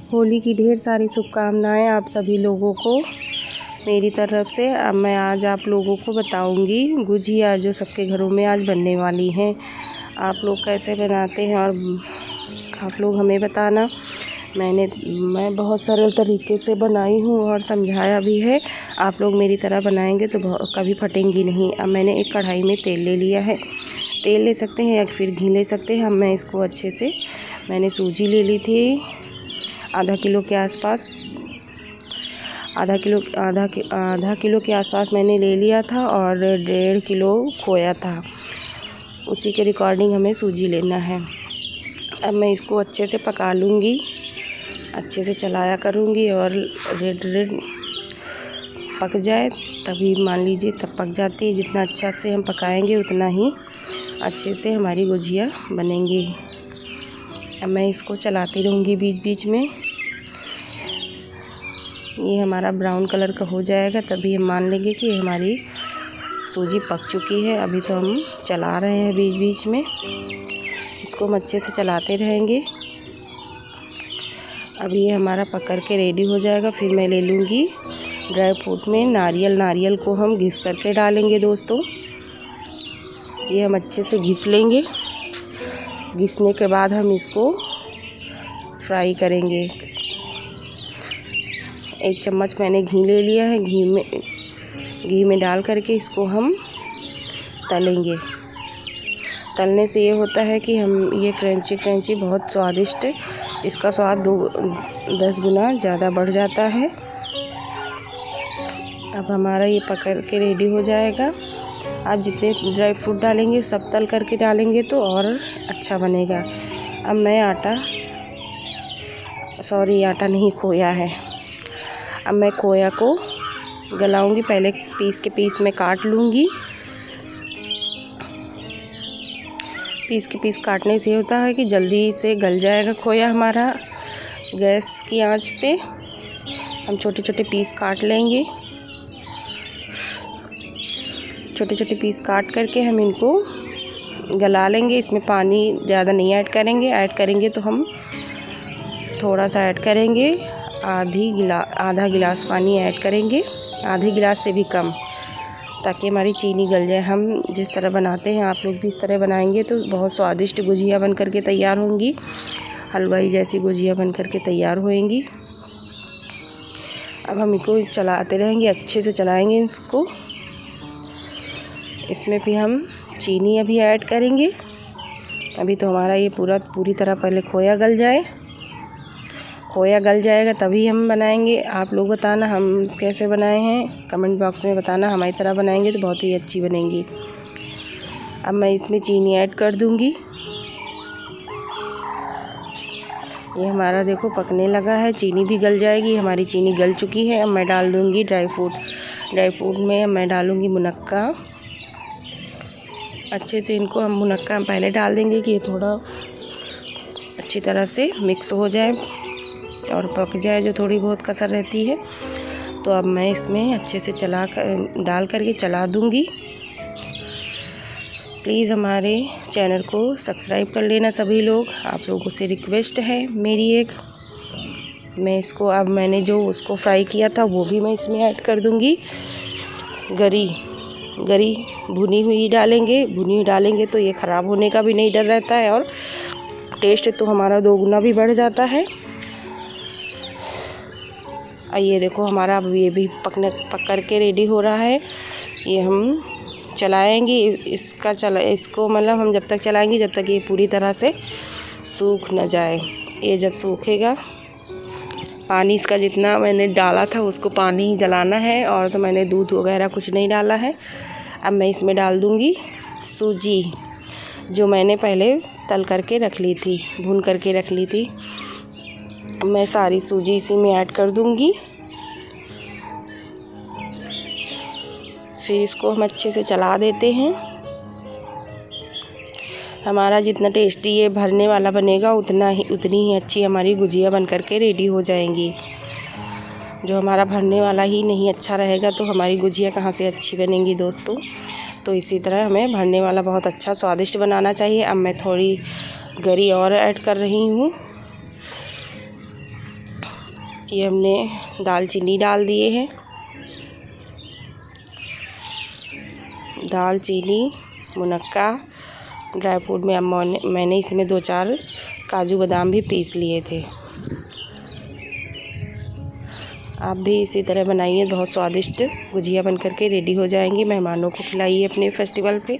होली की ढेर सारी शुभकामनाएं आप सभी लोगों को मेरी तरफ से। अब मैं आज आप लोगों को बताऊंगी गुजिया जो सबके घरों में आज बनने वाली हैं। आप लोग कैसे बनाते हैं और आप लोग हमें बताना। मैं बहुत सरल तरीके से बनाई हूँ और समझाया भी है। आप लोग मेरी तरह बनाएंगे तो कभी फटेंगी नहीं। अब मैंने एक कढ़ाई में तेल ले लिया है। तेल ले सकते हैं या फिर घी ले सकते हैं। मैं इसको अच्छे से मैंने सूजी ले ली थी आधा किलो के आसपास। आधा किलो के आसपास मैंने ले लिया था और 1.5 किलो खोया था। उसी के रिकॉर्डिंग हमें सूजी लेना है। अब मैं इसको अच्छे से पका लूँगी, अच्छे से चलाया करूँगी और रेड पक जाए तभी मान लीजिए तब पक जाती है। जितना अच्छा से हम पकाएंगे उतना ही अच्छे से हमारी गुजिया बनेंगी। अब मैं इसको चलाती रहूँगी बीच बीच में। ये हमारा ब्राउन कलर का हो जाएगा तभी हम मान लेंगे कि हमारी सूजी पक चुकी है। अभी तो हम चला रहे हैं बीच बीच में, इसको हम अच्छे से चलाते रहेंगे। अभी ये हमारा पक कर के रेडी हो जाएगा। फिर मैं ले लूँगी ड्राई फ्रूट में नारियल को हम घिस करके डालेंगे दोस्तों। ये हम अच्छे से घिस लेंगे। घिसने के बाद हम इसको फ्राई करेंगे। 1 चम्मच मैंने घी ले लिया है। घी में डाल करके इसको हम तलेंगे। तलने से ये होता है कि हम ये क्रंची बहुत स्वादिष्ट, इसका स्वाद 10 गुना ज़्यादा बढ़ जाता है। अब हमारा ये पकड़ के रेडी हो जाएगा। आप जितने ड्राई फ्रूट डालेंगे सब तल करके डालेंगे तो और अच्छा बनेगा। अब मैं आटा नहीं, खोया है। अब मैं खोया को गलाऊंगी। पहले पीस में काट लूँगी। पीस काटने से होता है कि जल्दी से गल जाएगा खोया हमारा। गैस की आंच पे हम छोटे छोटे पीस काट लेंगे। छोटे छोटे पीस काट करके हम इनको गला लेंगे। इसमें पानी ज़्यादा नहीं ऐड करेंगे। ऐड करेंगे तो हम थोड़ा सा ऐड करेंगे। आधा गिलास पानी ऐड करेंगे, आधे गिलास से भी कम, ताकि हमारी चीनी गल जाए। हम जिस तरह बनाते हैं आप लोग भी इस तरह बनाएंगे तो बहुत स्वादिष्ट गुजिया बन करके तैयार होंगी। हलवाई जैसी गुजिया बन करके तैयार होएंगी। अब हम इनको चलाते रहेंगे, अच्छे से चलाएंगे इसको। इसमें भी हम चीनी अभी ऐड करेंगे। अभी तो हमारा ये पूरी तरह पहले खोया गल जाए। खोया गल जाएगा तभी हम बनाएंगे। आप लोग बताना हम कैसे बनाए हैं, कमेंट बॉक्स में बताना। हमारी तरह बनाएंगे तो बहुत ही अच्छी बनेंगी। अब मैं इसमें चीनी ऐड कर दूंगी। ये हमारा देखो पकने लगा है, चीनी भी गल जाएगी। हमारी चीनी गल चुकी है। अब मैं डाल दूंगी ड्राई फ्रूट में मैं डालूंगी मुनक्का। अच्छे से इनको हम मुनक्का पहले डाल देंगे कि ये थोड़ा अच्छी तरह से मिक्स हो जाए और पक जाए, जो थोड़ी बहुत कसर रहती है। तो अब मैं इसमें अच्छे से डाल करके चला दूंगी। प्लीज़ हमारे चैनल को सब्सक्राइब कर लेना सभी लोग। आप लोगों से रिक्वेस्ट है मेरी एक। मैं इसको अब मैंने जो उसको फ्राई किया था वो भी मैं इसमें ऐड कर दूंगी। गरी भुनी हुई डालेंगे तो ये ख़राब होने का भी नहीं डर रहता है और टेस्ट तो हमारा 2 गुना भी बढ़ जाता है। ये देखो हमारा अब ये भी पक कर के रेडी हो रहा है। ये हम चलाएंगे इसको मतलब हम जब तक चलाएंगे जब तक ये पूरी तरह से सूख न जाए। ये जब सूखेगा, पानी इसका जितना मैंने डाला था उसको पानी ही जलाना है, और तो मैंने दूध वगैरह कुछ नहीं डाला है। अब मैं इसमें डाल दूँगी सूजी जो मैंने पहले तल करके रख ली थी, भून करके रख ली थी। मैं सारी सूजी इसी में ऐड कर दूंगी। फिर इसको हम अच्छे से चला देते हैं। हमारा जितना टेस्टी ये भरने वाला बनेगा उतनी ही अच्छी हमारी गुजिया बन करके रेडी हो जाएंगी। जो हमारा भरने वाला ही नहीं अच्छा रहेगा तो हमारी गुजिया कहाँ से अच्छी बनेंगी दोस्तों। तो इसी तरह हमें भरने वाला बहुत अच्छा स्वादिष्ट बनाना चाहिए। अब मैं थोड़ी गरी और ऐड कर रही हूँ। ये हमने दालचीनी डाल दिए हैं, दालचीनी, मुनक्का, ड्राई फ्रूट में मैंने इसमें 2-4 काजू बादाम भी पीस लिए थे। आप भी इसी तरह बनाइए, बहुत स्वादिष्ट गुजिया बन करके रेडी हो जाएंगी। मेहमानों को खिलाइए अपने फेस्टिवल पे।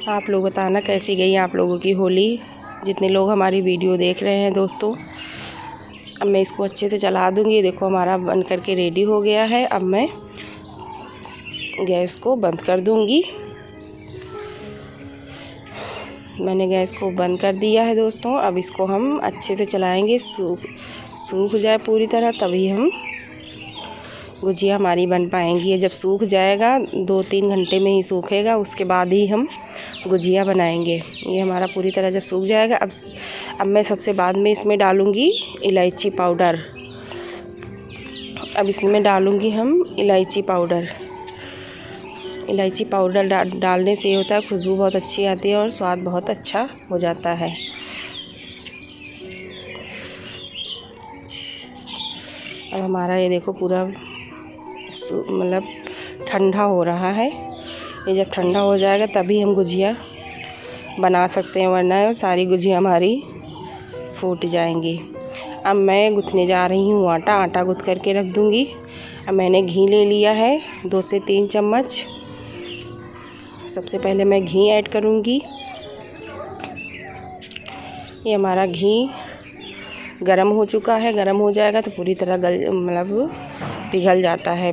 आप लोग बताना कैसी गई आप लोगों की होली, जितने लोग हमारी वीडियो देख रहे हैं दोस्तों। अब मैं इसको अच्छे से चला दूँगी। देखो हमारा बन करके रेडी हो गया है। अब मैं गैस को बंद कर दूँगी। मैंने गैस को बंद कर दिया है दोस्तों। अब इसको हम अच्छे से चलाएंगे, सूख जाए पूरी तरह, तभी हम गुजिया हमारी बन पाएंगी। ये जब सूख जाएगा 2-3 घंटे में ही सूखेगा, उसके बाद ही हम गुजिया बनाएंगे। ये हमारा पूरी तरह जब सूख जाएगा, अब मैं सबसे बाद में इसमें डालूँगी इलायची पाउडर। अब इसमें डालूँगी हम इलायची पाउडर। इलायची पाउडर डालने से ये होता है खुशबू बहुत अच्छी आती है और स्वाद बहुत अच्छा हो जाता है। अब हमारा ये देखो पूरा मतलब ठंडा हो रहा है। ये जब ठंडा हो जाएगा तभी हम गुजिया बना सकते हैं, वरना सारी गुजिया हमारी फूट जाएंगी। अब मैं गूँथने जा रही हूँ आटा गूँथ करके रख दूँगी। अब मैंने घी ले लिया है 2 से 3 चम्मच। सबसे पहले मैं घी ऐड करूँगी। ये हमारा घी गरम हो चुका है। गरम हो जाएगा तो पूरी तरह मतलब पिघल जाता है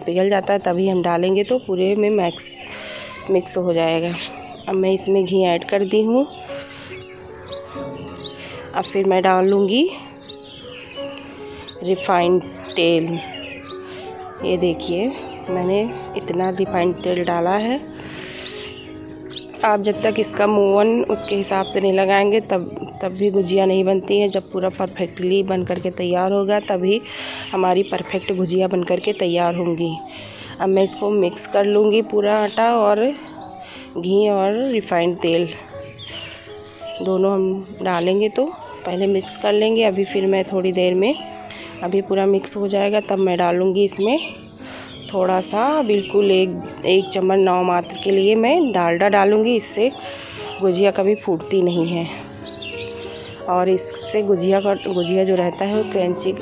तभी हम डालेंगे तो पूरे में मिक्स हो जाएगा। अब मैं इसमें घी ऐड कर दी हूँ। अब फिर मैं डालूँगी रिफाइंड तेल। ये देखिए मैंने इतना रिफाइंड तेल डाला है। आप जब तक इसका मुवन उसके हिसाब से नहीं लगाएंगे तब भी गुजिया नहीं बनती है। जब पूरा परफेक्टली बन करके तैयार होगा तभी हमारी परफेक्ट गुजिया बन करके तैयार होंगी। अब मैं इसको मिक्स कर लूँगी पूरा आटा और घी और रिफाइंड तेल दोनों हम डालेंगे, तो पहले मिक्स कर लेंगे। अभी फिर मैं थोड़ी देर में, अभी पूरा मिक्स हो जाएगा तब मैं डालूँगी इसमें थोड़ा सा, बिल्कुल एक चम्मच नाव मात्र के लिए मैं डालडा डालूँगी। इससे गुजिया कभी फूटती नहीं है और इससे गुजिया जो रहता है वो क्रंची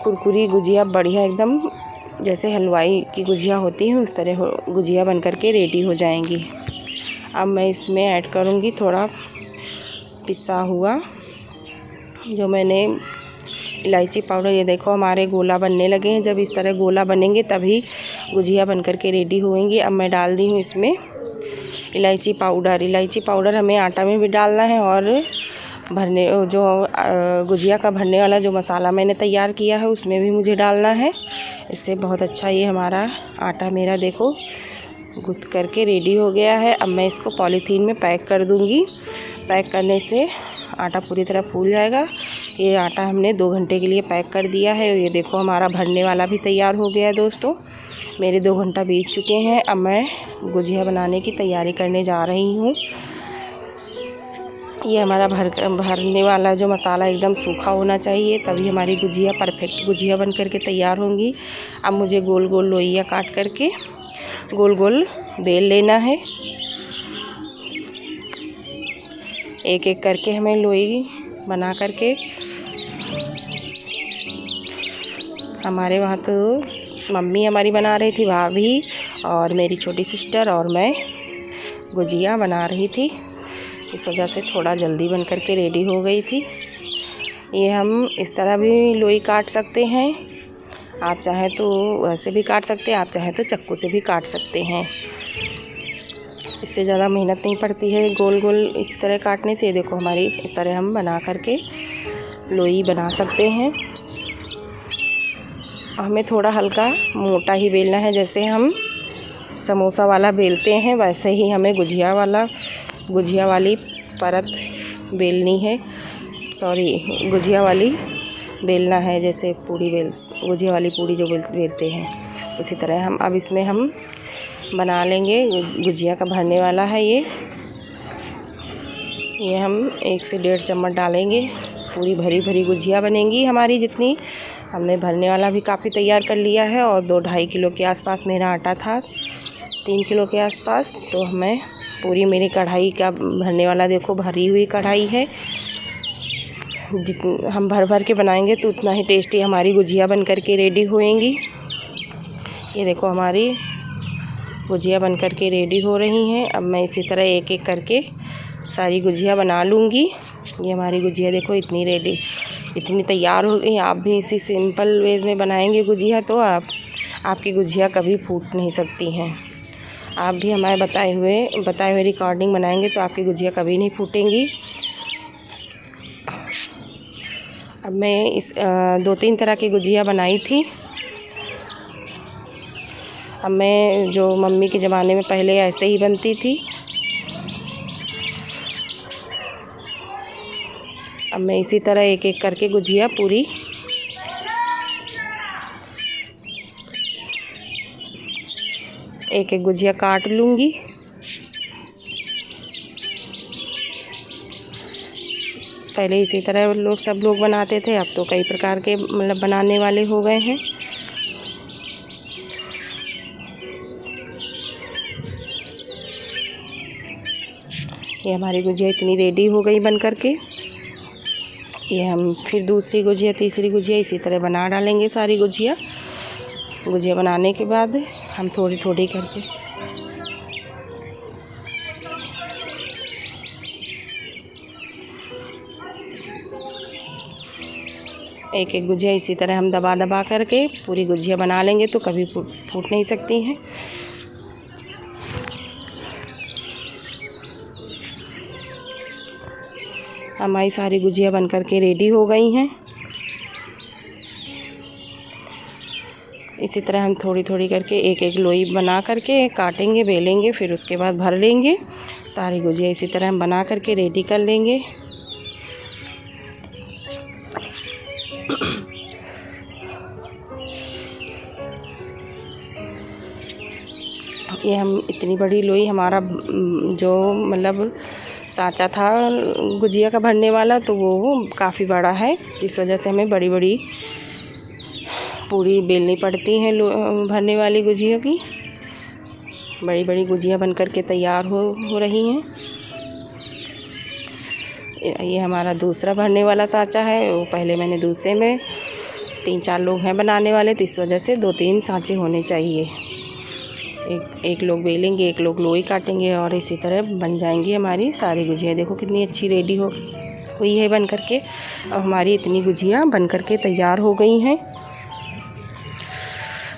कुरकुरी गुजिया बढ़िया एकदम जैसे हलवाई की गुजिया होती है उस तरह गुजिया बन करके रेडी हो जाएंगी। अब मैं इसमें ऐड करूँगी थोड़ा पिसा हुआ जो मैंने इलायची पाउडर। ये देखो हमारे गोला बनने लगे हैं। जब इस तरह गोला बनेंगे तभी गुजिया बन करके रेडी होंगी। अब मैं डाल दी हूँ इसमें इलायची पाउडर हमें आटा में भी डालना है और गुजिया का भरने वाला जो मसाला मैंने तैयार किया है उसमें भी मुझे डालना है। इससे बहुत अच्छा ये हमारा आटा मेरा देखो गूँथ करके रेडी हो गया है। अब मैं इसको पॉलीथीन में पैक कर दूँगी। पैक करने से आटा पूरी तरह फूल जाएगा। ये आटा हमने 2 घंटे के लिए पैक कर दिया है। ये देखो हमारा भरने वाला भी तैयार हो गया है दोस्तों। मेरे 2 घंटा बीत चुके हैं। अब मैं गुजिया बनाने की तैयारी करने जा रही हूँ। ये हमारा भरने वाला जो मसाला एकदम सूखा होना चाहिए, तभी हमारी गुजिया परफेक्ट गुजिया बन करके तैयार होंगी। अब मुझे गोल गोल लोइयाँ काट करके गोल गोल बेल लेना है। एक एक करके हमें लोई बना करके, हमारे वहाँ तो मम्मी हमारी बना रही थी, भाभी और मेरी छोटी सिस्टर और मैं गुजिया बना रही थी। इस वजह से थोड़ा जल्दी बन करके रेडी हो गई थी। ये हम इस तरह भी लोई काट सकते हैं, आप चाहें तो वैसे भी काट सकते हैं, आप चाहें तो चाकू से भी काट सकते हैं। इससे ज़्यादा मेहनत नहीं पड़ती है गोल गोल इस तरह काटने से। देखो हमारी इस तरह हम बना करके लोई बना सकते हैं। हमें थोड़ा हल्का मोटा ही बेलना है, जैसे हम समोसा वाला बेलते हैं वैसे ही हमें गुजिया वाली परत बेलनी है। गुजिया वाली बेलना है, जैसे गुजिया वाली पूड़ी जो बेलते हैं उसी तरह हम अब इसमें हम बना लेंगे। गुजिया का भरने वाला है ये ये हम 1 से 1.5 चम्मच डालेंगे। पूरी भरी भरी गुजिया बनेंगी हमारी। जितनी हमने भरने वाला भी काफ़ी तैयार कर लिया है और 2-2.5 किलो के आसपास मेरा आटा था, 3 किलो के आसपास। तो हमें पूरी मेरी कढ़ाई का भरने वाला देखो भरी हुई कढ़ाई है। जितना हम भर भर के बनाएंगे तो उतना ही टेस्टी हमारी गुजिया बन कर के रेडी होएंगी। ये देखो हमारी गुजिया बन कर के रेडी हो रही हैं। अब मैं इसी तरह एक एक करके सारी गुजिया बना लूँगी। ये हमारी गुजिया देखो इतनी रेडी, इतनी तैयार हो गई। आप भी इसी सिंपल वेज में बनाएंगे गुजिया तो आपकी गुजिया कभी फूट नहीं सकती हैं। आप भी हमारे बताए हुए रिकॉर्डिंग बनाएंगे तो आपकी गुजिया कभी नहीं फूटेंगी। अब मैं इस 2-3 तरह की गुजिया बनाई थी। अब मैं जो मम्मी के ज़माने में पहले ऐसे ही बनती थी, अब मैं इसी तरह एक एक करके गुजिया पूरी एक एक गुजिया काट लूँगी। पहले इसी तरह सब लोग बनाते थे, अब तो कई प्रकार के मतलब बनाने वाले हो गए हैं। ये हमारी गुजिया इतनी रेडी हो गई बन कर के। ये हम फिर दूसरी गुजिया, तीसरी गुजिया इसी तरह बना डालेंगे सारी गुजिया। गुजिया बनाने के बाद हम थोड़ी थोड़ी करके एक एक गुजिया इसी तरह हम दबा दबा करके पूरी गुजिया बना लेंगे तो कभी फूट नहीं सकती हैं। हमारी सारी गुजिया बन कर के रेडी हो गई हैं। इसी तरह हम थोड़ी थोड़ी करके एक एक लोई बना करके काटेंगे, बेलेंगे, फिर उसके बाद भर लेंगे। सारी गुजिया इसी तरह हम बना करके रेडी कर लेंगे। ये हम इतनी बड़ी लोई, हमारा जो मतलब सांचा था गुजिया का भरने वाला तो वो काफ़ी बड़ा है, इस वजह से हमें बड़ी बड़ी पूरी बेलनी पड़ती हैं भरने वाली गुजिया की। बड़ी बड़ी गुजिया बन कर के तैयार हो रही हैं। ये हमारा दूसरा भरने वाला सांचा है। वो पहले मैंने दूसरे में 3-4 लोग हैं बनाने वाले, तो इस वजह से 2-3 सांचे होने चाहिए। एक लोग बेलेंगे, एक लोग लोई काटेंगे और इसी तरह बन जाएंगी हमारी सारी गुजिया। देखो कितनी अच्छी रेडी हुई है बन करके। अब हमारी इतनी गुजिया बन करके तैयार हो गई हैं।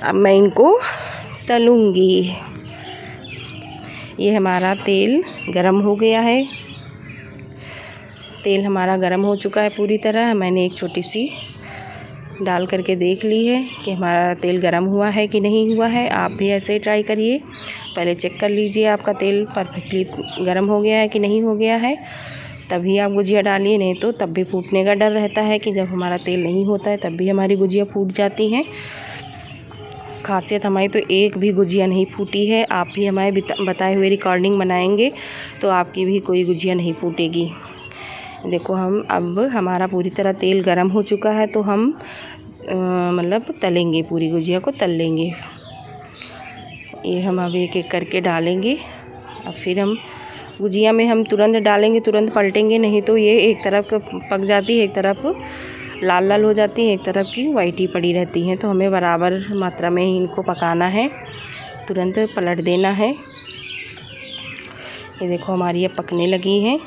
अब मैं इनको तलूँगी। ये हमारा तेल गरम हो गया है। तेल हमारा गरम हो चुका है पूरी तरह। मैंने एक छोटी सी डाल करके देख ली है कि हमारा तेल गरम हुआ है कि नहीं हुआ है। आप भी ऐसे ही ट्राई करिए, पहले चेक कर लीजिए आपका तेल परफेक्टली गरम हो गया है कि नहीं हो गया है, तभी आप गुजिया डालिए। नहीं तो तब भी फूटने का डर रहता है कि जब हमारा तेल नहीं होता है तब भी हमारी गुजिया फूट जाती हैं। खासियत हमारी तो एक भी गुजिया नहीं फूटी है। आप भी हमारे बताए हुए रिकॉर्डिंग बनाएंगे तो आपकी भी कोई गुजिया नहीं फूटेगी। देखो अब हमारा पूरी तरह तेल गरम हो चुका है तो हम मतलब तलेंगे, पूरी गुजिया को तल लेंगे। ये हम अब एक एक करके डालेंगे। अब फिर हम गुजिया में हम तुरंत डालेंगे, तुरंत पलटेंगे नहीं तो ये एक तरफ पक जाती है, एक तरफ लाल लाल हो जाती है, एक तरफ की वाइट ही पड़ी रहती हैं। तो हमें बराबर मात्रा में ही इनको पकाना है, तुरंत पलट देना है। ये देखो हमारी ये पकने लगी हैं।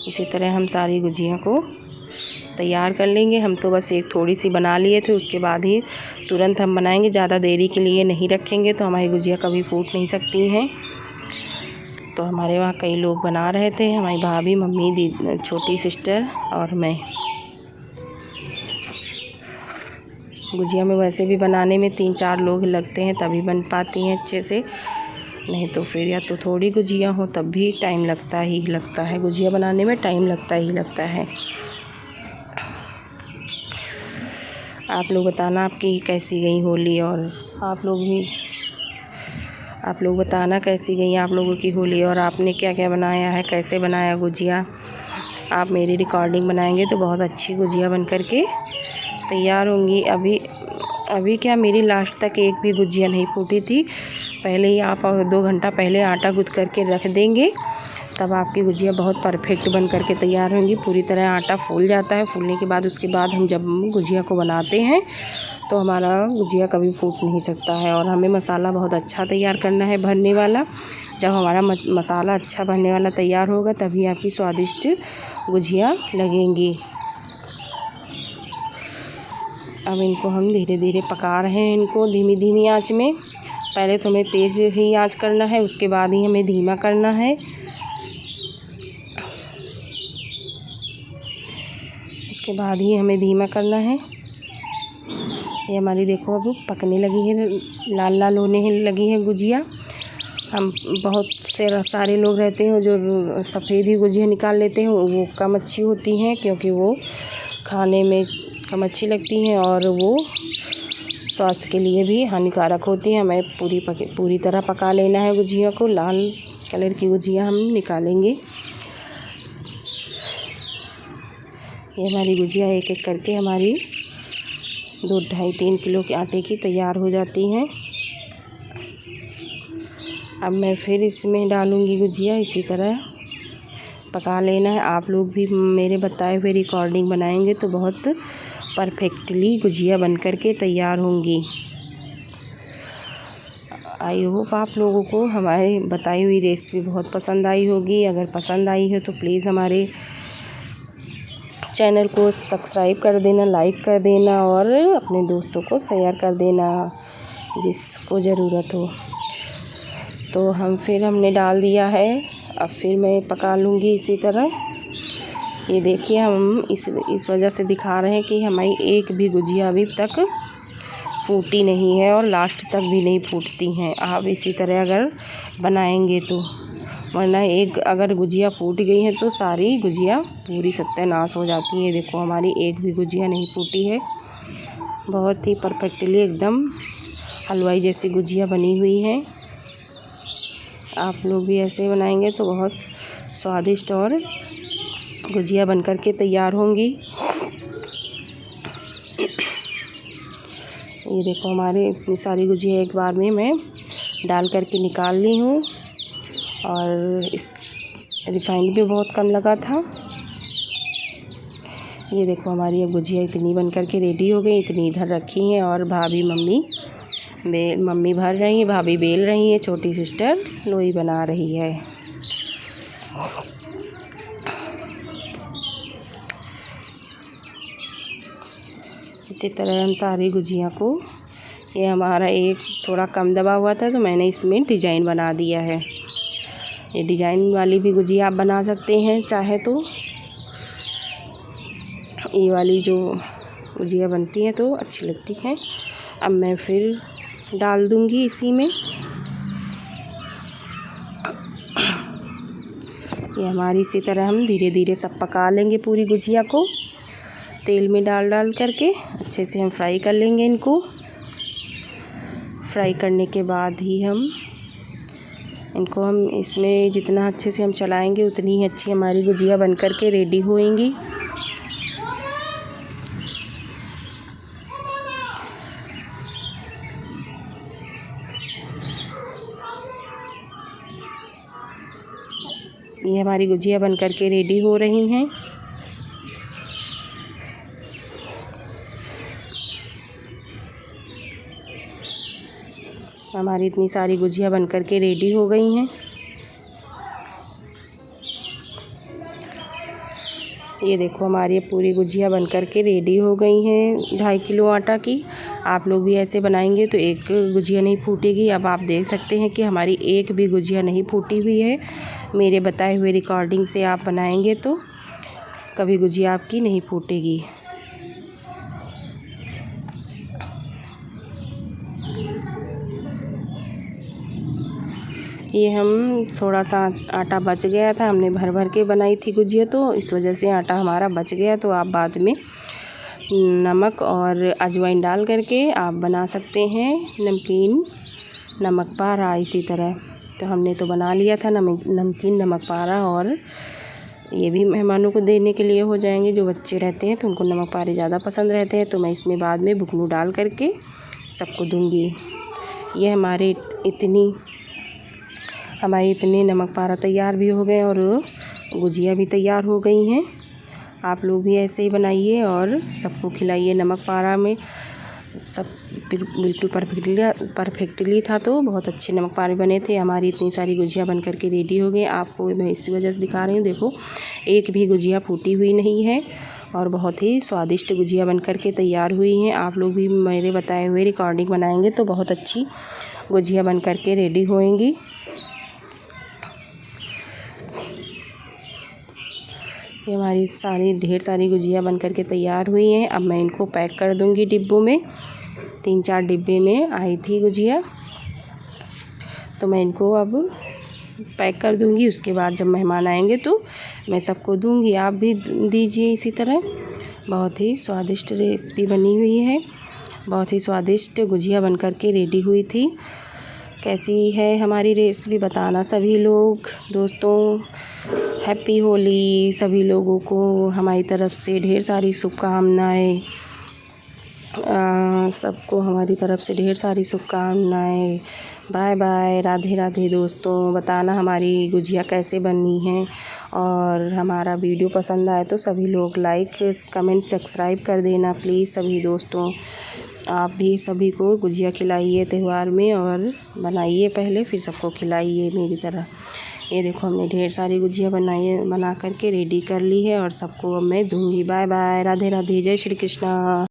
इसी तरह हम सारी गुजिया को तैयार कर लेंगे। हम तो बस एक थोड़ी सी बना लिए थे, उसके बाद ही तुरंत हम बनाएंगे। ज़्यादा देरी के लिए नहीं रखेंगे तो हमारी गुजिया कभी फूट नहीं सकती हैं। तो हमारे वहाँ कई लोग बना रहे थे, हमारी भाभी, मम्मी, दीदी, छोटी सिस्टर और मैं। गुजिया में वैसे भी बनाने में 3-4 लोग लगते हैं तभी बन पाती हैं अच्छे से, नहीं तो फिर या तो थोड़ी गुजिया हो तब भी टाइम लगता ही लगता है। गुजिया बनाने में टाइम लगता ही लगता है। आप लोग बताना आपकी कैसी गई होली, और आप लोग भी आप लोग बताना कैसी गई आप लोगों की होली और आपने क्या क्या बनाया है, कैसे बनाया गुजिया। आप मेरी रिकॉर्डिंग बनाएंगे तो बहुत अच्छी गुजिया बन कर के तैयार होंगी। अभी क्या मेरी लास्ट तक एक भी गुजिया नहीं फूटी थी। पहले ही आप 2 घंटा पहले आटा गूँथ करके रख देंगे, तब आपकी गुजिया बहुत परफेक्ट बन करके तैयार होंगी। पूरी तरह आटा फूल जाता है। फूलने के बाद उसके बाद हम जब गुजिया को बनाते हैं तो हमारा गुजिया कभी फूट नहीं सकता है। और हमें मसाला बहुत अच्छा तैयार करना है भरने वाला। जब हमारा मसाला अच्छा भरने वाला तैयार होगा तभी आपकी स्वादिष्ट गुजिया लगेंगी। अब इनको हम धीरे धीरे पका रहे हैं, इनको धीमी धीमी आंच में। पहले तो हमें तेज़ ही आंच करना है, उसके बाद ही हमें धीमा करना है। उसके बाद ही हमें धीमा करना है। ये हमारी देखो अब पकने लगी है, लाल लाल होने लगी है गुजिया। हम बहुत से सारे लोग रहते हैं जो सफ़ेद ही गुजिया निकाल लेते हैं, वो कम अच्छी होती हैं क्योंकि वो खाने में कम अच्छी लगती हैं और वो स्वास्थ्य के लिए भी हानिकारक होती है। हमें पूरी तरह पका लेना है गुजिया को। लाल कलर की गुजिया हम निकालेंगे। ये हमारी गुजिया एक एक करके हमारी 2, 2.5-3 किलो के आटे की तैयार हो जाती हैं। अब मैं फिर इसमें डालूँगी गुजिया। इसी तरह पका लेना है। आप लोग भी मेरे बताए हुए रिकॉर्डिंग बनाएंगे तो बहुत परफेक्टली गुजिया बन कर के तैयार होंगी। आई होप आप लोगों को हमारी बताई हुई रेसिपी बहुत पसंद आई होगी। अगर पसंद आई है तो प्लीज़ हमारे चैनल को सब्सक्राइब कर देना, लाइक कर देना और अपने दोस्तों को शेयर कर देना जिसको ज़रूरत हो। तो हमने डाल दिया है। अब फिर मैं पका लूँगी इसी तरह। ये देखिए हम इस वजह से दिखा रहे हैं कि हमारी एक भी गुजिया अभी तक फूटी नहीं है और लास्ट तक भी नहीं फूटती हैं। आप इसी तरह अगर बनाएंगे तो, वरना एक अगर गुजिया फूट गई है तो सारी गुजिया पूरी सत्यानाश हो जाती है। देखो हमारी एक भी गुजिया नहीं फूटी है। बहुत ही परफेक्टली एकदम हलवाई जैसी गुजिया बनी हुई है। आप लोग भी ऐसे बनाएंगे तो बहुत स्वादिष्ट और गुजिया बन कर के तैयार होंगी। ये देखो हमारे इतनी सारी गुजिया एक बार में मैं डाल करके निकाल ली हूँ और इस रिफाइंड भी बहुत कम लगा था। ये देखो हमारी अब गुजिया इतनी बन करके रेडी हो गई। इतनी इधर रखी हैं और भाभी मम्मी भर रही है, भाभी बेल रही है, छोटी सिस्टर लोई बना रही है। इसी तरह हम सारी गुजिया को, ये हमारा एक थोड़ा कम दबा हुआ था तो मैंने इसमें डिज़ाइन बना दिया है। ये डिज़ाइन वाली भी गुजिया आप बना सकते हैं चाहे तो। ये वाली जो गुजिया बनती है तो अच्छी लगती है। अब मैं फिर डाल दूंगी इसी में। ये हमारी इसी तरह हम धीरे धीरे सब पका लेंगे पूरी गुजिया को। तेल में डाल करके अच्छे से हम फ्राई कर लेंगे इनको। फ्राई करने के बाद ही हम इसमें जितना अच्छे से हम चलाएंगे उतनी ही अच्छी हमारी गुजिया बन कर के रेडी होएंगी। ये हमारी गुजिया बन कर के रेडी हो रही हैं। हमारी इतनी सारी गुजिया बन कर के रेडी हो गई हैं। ये देखो हमारी पूरी गुजिया बन कर के रेडी हो गई हैं 2.5 किलो आटा की। आप लोग भी ऐसे बनाएंगे तो एक गुजिया नहीं फूटेगी। अब आप देख सकते हैं कि हमारी एक भी गुजिया नहीं फूटी हुई है। मेरे बताए हुए रिकॉर्डिंग से आप बनाएंगे तो कभी गुजिया आपकी नहीं फूटेगी। ये हम थोड़ा सा आटा बच गया था, हमने भर भर के बनाई थी गुजिया तो इस वजह से आटा हमारा बच गया। तो आप बाद में नमक और अजवाइन डाल करके आप बना सकते हैं नमकीन नमक पारा इसी तरह। तो हमने तो बना लिया था नमकीन नमक पारा, और ये भी मेहमानों को देने के लिए हो जाएंगे। जो बच्चे रहते हैं तो उनको नमक पारे ज़्यादा पसंद रहते हैं, तो मैं इसमें बाद में बुकनू डाल करके सबको दूंगी। ये हमारी इतनी नमक पारा तैयार भी हो गए और गुजिया भी तैयार हो गई हैं। आप लोग भी ऐसे ही बनाइए और सबको खिलाइए। नमक पारा में सब बिल्कुल परफेक्टली था, तो बहुत अच्छे नमक पारे बने थे। हमारी इतनी सारी गुजिया बन करके रेडी हो गई। आपको मैं इसी वजह से दिखा रही हूँ, देखो एक भी गुजिया फूटी हुई नहीं है और बहुत ही स्वादिष्ट गुजिया बन करके तैयार हुई हैं। आप लोग भी मेरे बताए हुए रिकॉर्डिंग बनाएंगे तो बहुत अच्छी गुजिया बन करके रेडी होएंगी। ये हमारी ढेर सारी गुजिया बन करके तैयार हुई हैं। अब मैं इनको पैक कर दूंगी डिब्बों में। 3-4 डिब्बे में आई थी गुजिया, तो मैं इनको अब पैक कर दूंगी। उसके बाद जब मेहमान आएंगे तो मैं सबको दूंगी, आप भी दीजिए इसी तरह। बहुत ही स्वादिष्ट रेसिपी बनी हुई है। बहुत ही स्वादिष्ट गुजिया बन करके रेडी हुई थी। कैसी है हमारी रेसिपी बताना सभी लोग। दोस्तों, हैप्पी होली सभी लोगों को हमारी तरफ से ढेर सारी शुभकामनाएँ। सबको हमारी तरफ से ढेर सारी शुभकामनाएँ। Bye bye, Radhe Radhe. दोस्तों, बताना हमारी गुजिया कैसे बनी है, और हमारा वीडियो पसंद आए तो सभी लोग लाइक कमेंट सब्सक्राइब कर देना प्लीज़। सभी दोस्तों, आप भी सभी को गुजिया खिलाइए त्यौहार में, और बनाइए पहले फिर सबको खिलाइए मेरी तरह। ये देखो हमने ढेर सारी गुजिया बना करके रेडी कर ली है, और सबको अब मैं दूंगी। बाय बाय, राधे राधे, जय श्री कृष्णा।